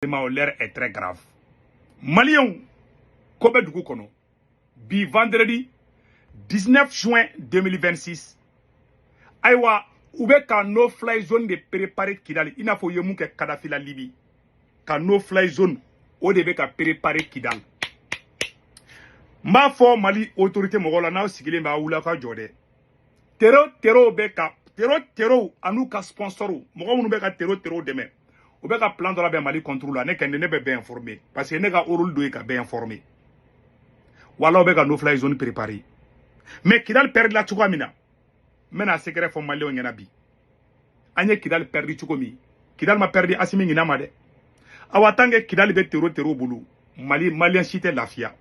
présentement, l'air est très grave. Maliens, Kobe Dugu Kono, bi vendredi 19 juin 2026, Aïwa, oube ka no-fly zone de préparer Kidali. Il n'a pas eu que Kadhafi la Libye. Ka no-fly zone, o de be ka préparer Kidali. Ma fo Mali autorité mogola na sigile ba wula ka jode. Tero be ka tero anu ka sponsoro. Mogo munu be ka tero deme. Ou bien plan de la Mali contrôle, ne kan ne be bien informé parce que ne ka orul do ka bien informé. Wala be ka no fly zone préparé. Mais Kidal perd la tsukamina. Mena secret fo Mali ngena bi. Anye Kidal perdi tsukomi. Kidal ma perdi asimi ngina made. Awatange Kidal be tero bulu. Malien cité lafia.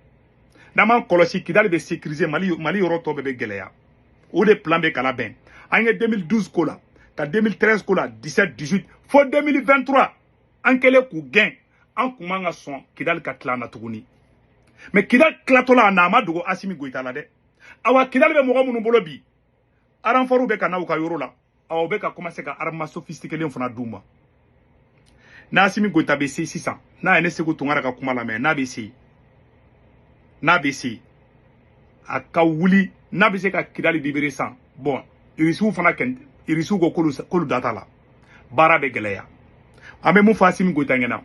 Naman kolosi Kidal be sécuriser Mali yoro be geleya. Ou de plan be kala ben. Anye 2012 kola. Ka 2013 kola 17 18 fo 2023 ankele ku gain an kuma nga son Kidal ka klana tuguni mais Kidal klatola na amadugo Asimi Goïta la de awa Kidal be mogo munu bolo bi aranforu be ka na ka yoro la awa be ka commencer ka arma sophistiqué len fana duma na Asimi Goïta be 600 na ene segu tungara ka kuma la mais na be aka wuli na be se ka Kidal libérer sans bon irisu fana kente irisu go kolu data la bara be geleya ame mu Asimi Goïta ngena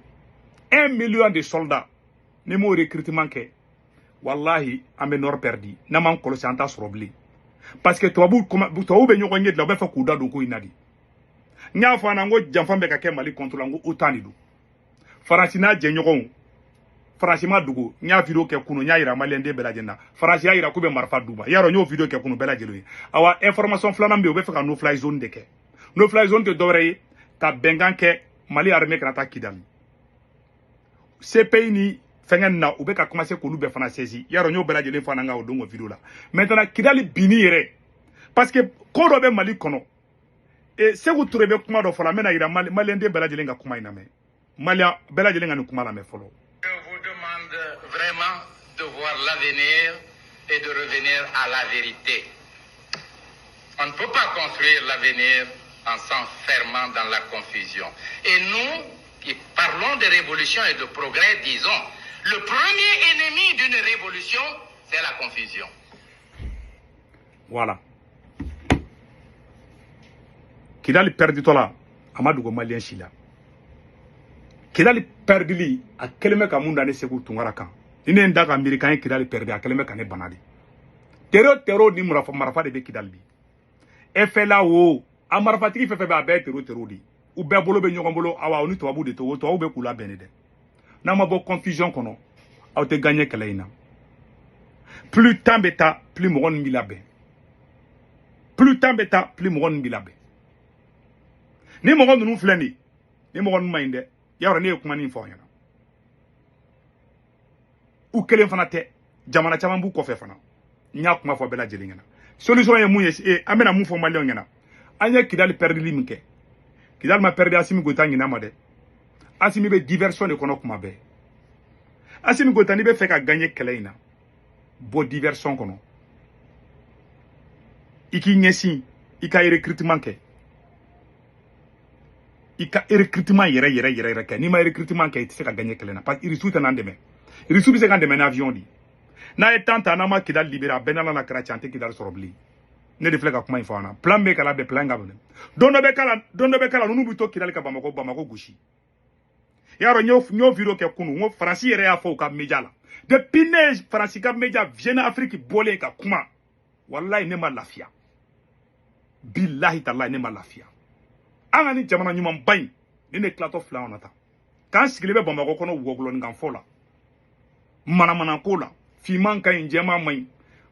1 million de soldats ne mo recrutement ke wallahi ame nord perdi na man kolosi anta sorobli parce que tobu be nyoko nged la be fa kuda do ko inadi nya fa na ngo jamfa be ka ke Mali contrôle ngo utani du farasina je nyoko farasima dugo nya video ke kuno nya ira malende bela jenna farasi ya ira ko be marfa duba yaro nyo video ke kuno bela jelo awa information flana be be fa ka no fly zone de ke no fly zone de dore ka bengan ke Mali armée kanata Kidal CPI ni fengen na ube ka commencer ko lube fana saisi yaro nyo bela jele fana nga odongo video la maintenant Kidal bini yere parce que ko do be Mali kono et se vous trouvez kuma do fala mena ira malende bela jele nga kuma ina me Malia bela jele nga ni kuma la me folo. Je vous demande vraiment de voir l'avenir et de revenir à la vérité. On ne peut pas construire l'avenir en s'enfermant dans la confusion. Et nous, qui parlons de révolution et de progrès, disons, le premier ennemi d'une révolution, c'est la confusion. Voilà. Kidal perdu tola, Amadou Malien Chila. Kidal perdu li, a keleme ka munda ne segu tungara kan. Ine ndaga Americain Kidal perdu a keleme ka ne banali. Tero ni marafa de be Kidal bi. Efela wo amarafatigi fefe ba be tero di u be bolo be nyogon bolo awa oni to abu de to be kula benede na ma bo confusion kono aw te gagner keleina plus temps beta plus mogon ngilabe plus temps beta plus mogon ngilabe ni mogon nu fleni ni mogon mainde yawra ne kuma ni fo yana u kelen fana te jamana chama bu ko fe fana nya kuma fo bela jelingena solution ye muye amena mu fo Malion ngena anya Kidal perdi limke Kidal ma perdi Asimi Goïta ngina made Asimi be diversion de kono kuma be Asimi Goïta ni be fe ka gagner keleina bo diversion kono iki nyesi ika recrutement ke ika recrutement yere ke ni ma recrutement ke ti se ka gagner keleina parce irisu tan ndeme irisu bi se ka ndeme na avion di na etanta na ma Kidal libéra benala na kra chante Kidal sorobli ne de fleka kuma infana plan be kala be plan gabone dondo be kala nunu bito Kidal ka bamako gushi yaro nyo video ke kunu ngo franci yere ya fo ka media la depuis ne franci ka media vient Afrique bolé ka kuma wallahi ne ma lafia billahi tallahi ne ma lafia angani jamana nyuma mbay ne klato fla onata kan sigile bamako kono woglo ngam fola mana kola fi man kan jema may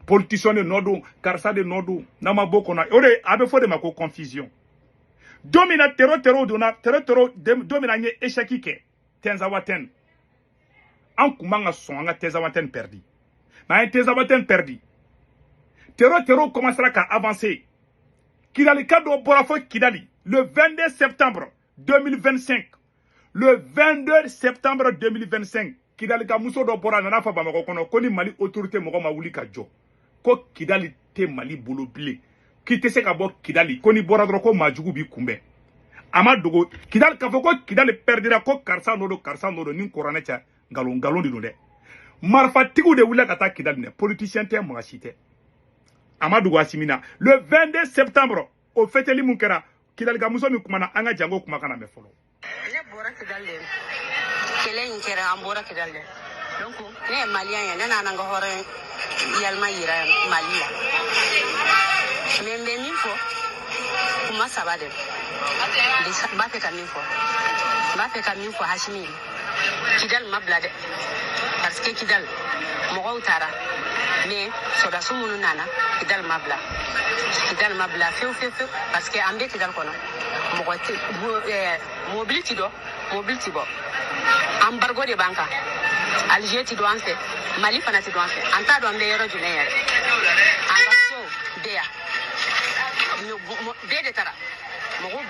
politicien de nodo karsa de nodo na maboko na ore abe fo de mako confusion domina tero domina nye échec ke tenzawaten an kumanga songa tenzawaten perdi na tenzawaten perdi tero commencera à avancer Kidali kado borafo Kidali le 22 septembre 2025 le 22 septembre 2025 Kidali ka muso do bora na fa bamako kono koni Mali autorité moko ma wuli ka jo ko Kidali te Mali bolo bile ki te se ka bo Kidali koni bora dro ko majugu bi kumbe Amadogo Kidal Kafoko Kidal perdira ko karsa nodo nin korane cha galon di donde marfa tigu de wula kata Kidal ne politicien te mangashite Amadogo Asimina le 22 septembre au feteli munkera Kidal gamuso mi kumana anga jango kumakana me folo ne bora Kidal le kele inkera ambora Kidal le donc ne malien ya nana nanga hore yalma yira malia membe mi fo kuma sabade Mbappé Kamifo Hashimi Kidal mablade parce que Kidal mo utara mais soda sumunu nana Kidal mabla feu parce que ambe Kidal kono mo mobility bo embargo de banka Alger ti do anse Mali fana ti do anse anta do ambe yero june yare anga so deya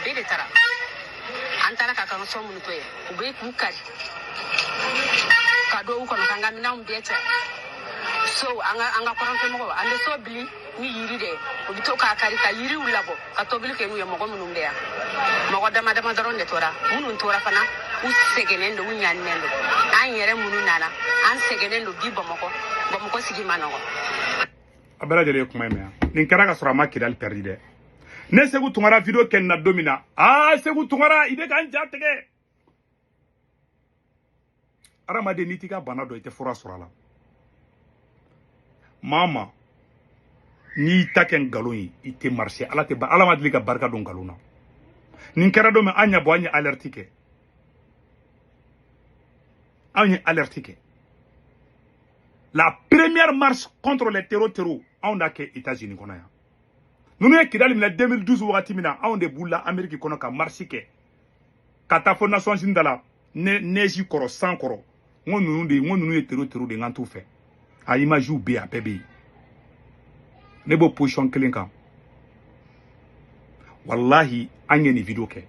bede tara antara ka kan so mun to ye ube ku kadi ka do ko no kanga mina mbete so anga koronto mo ande so bili ni yiri de obi to ka kari ka yiri ulabo ka to bili ke mu ye mo mun nde ya mo dama doron de tora mun tora fana u segenendo u nyannendo an yere mun nana an segenendo bi bomoko sigi manogo abara jele kuma me nin kara ka sura ma Kidal perdide ne segu tungara video ken na domina segu tungara ide kan jatege arama de nitika bana do ite fura surala mama ni taken galon ite marché ala te ba ala madli ka barka don galona nin kara do me anya bo anya alertike la première marche contre les terroristes on a que États-Unis konaya nous sommes Kidal en 2012 wakati mina on de boula Amérique kono ka marche ke kata fo Nations Unies dala neji koro sans koro ngonu ye terror de ngantou fait a image be a bébé ne bo position kelenka wallahi anye ni video ke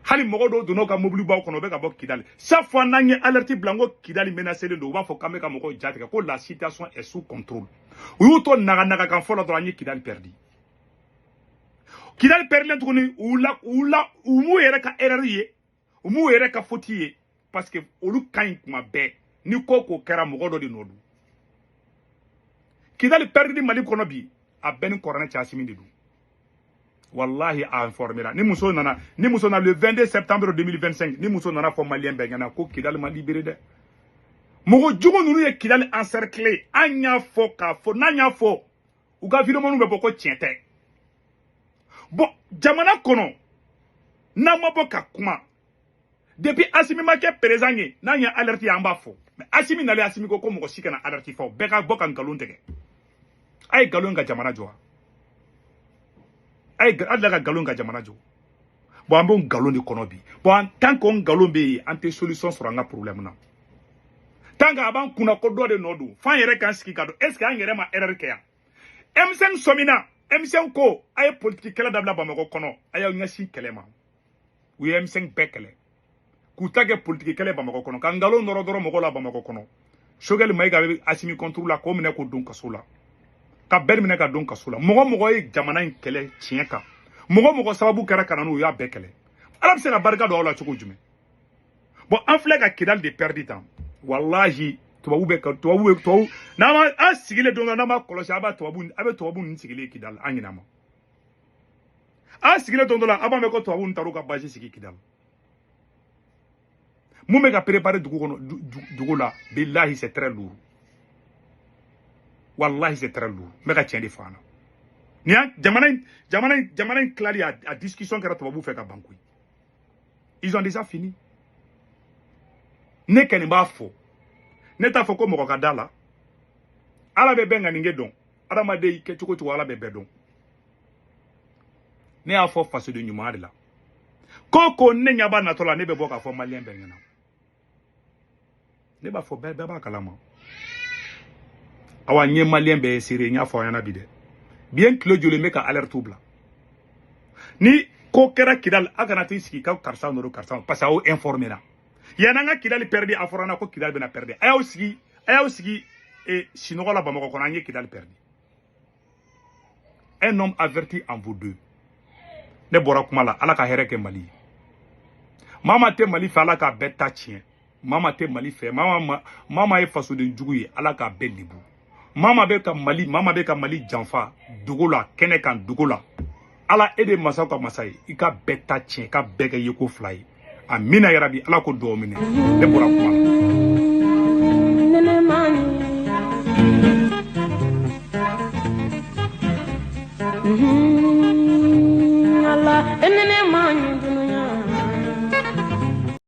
hali mogo do dono ka mobile ba kono be ka bok Kidal chaque fois nanye alerte blanco Kidal menacé le do ba fo kameka mogo jateka ko la situation est sous contrôle uyuto naga kan fo la do anye Kidal perdu Kidal perlen tukuni umu yere ka erreur umu yere ka faute parce que olu kañ kuma be ni koko kera mogo do di nodu Kidal perdi Mali kono bi a ben korona ci Asimi di du wallahi a informera ni muso nana le 22 septembre 2025 ni muso nana fo malien be ngana ko Kidal ma libéré de mogo jugo nunu ye Kidal encerclé anya fo ka fo nanya fo uga video monu be boko tiente bon jamana kono na mabo ka kuma depuis Asimi ma ke présent ye na nya alerte ya mba fo mais Asimi na le Asimi ko mo sikana alerte fo be ka boka ngalon tege ay galon ga jamana joa ay adla ga galon ga jamana jo bon ambon galon de kono bi bon tant qu'on galon be ante solution sur nga problème na tanga aban kuna ko do de nodu fan yere kan ski kado est ce que an yere ma erreur ke ya M5 somina M5 ko ay politique kala dabla Bamako kono ay ngasi kelema wi M5 bekele ku tage politique kala Bamako kono kan galo noro doro mogo la Bamako kono shogel may ga Asimi contrôle la ko mine ko dun kasula ka ber mine ka dun kasula mogo e jamana in kele tienka mogo sababu kara kananu ya bekele ala se na barka do la chuko jume bon en fle ka Kidal de perdu temps wallahi tubabu nama a sigile donga nama kolosi aba tubabu ni sigile Kidal anyina ma a sigile dondola aba me ko tubabu ntaru ka base sigi Kidal mu me ka préparer dugu la billahi c'est très lourd wallahi c'est très lourd me ka tiende fana ni jamana clari a discussion kera tubabu fait ka banku ils ont déjà fini ne keni ba fo neta foko moko kadala ala be benga ninge don adama de ke chuko ala be bedon ne a fo faso de nyuma de la koko ne nyaba na tola ne be boka fo malien bengena ne ba fo be ba kalama awa nye malien be sire nya fo yana bide bien que le jole meka alerte bla ni ko kera Kidal agana tiski ka karsa no karsa parce que o informer na yananga Kidal perdi aforana ko Kidal bena perdi ayaw sigi et sinogola Bamako kono anye Kidal perdi un homme averti en vous deux ne bora kuma la ala ka hereke Mali Mama te Mali fait ala ka beta tien. Mama te Mali fait. Mama e faso de njugu ye ala ka be libu. Mama be ka Mali janfa dugola kene kan dugola. Ala ede masa ka masai i ka beta tien ka bege yeko fly. Amina ya Rabbi ala ko do mine. Ne bora kuma.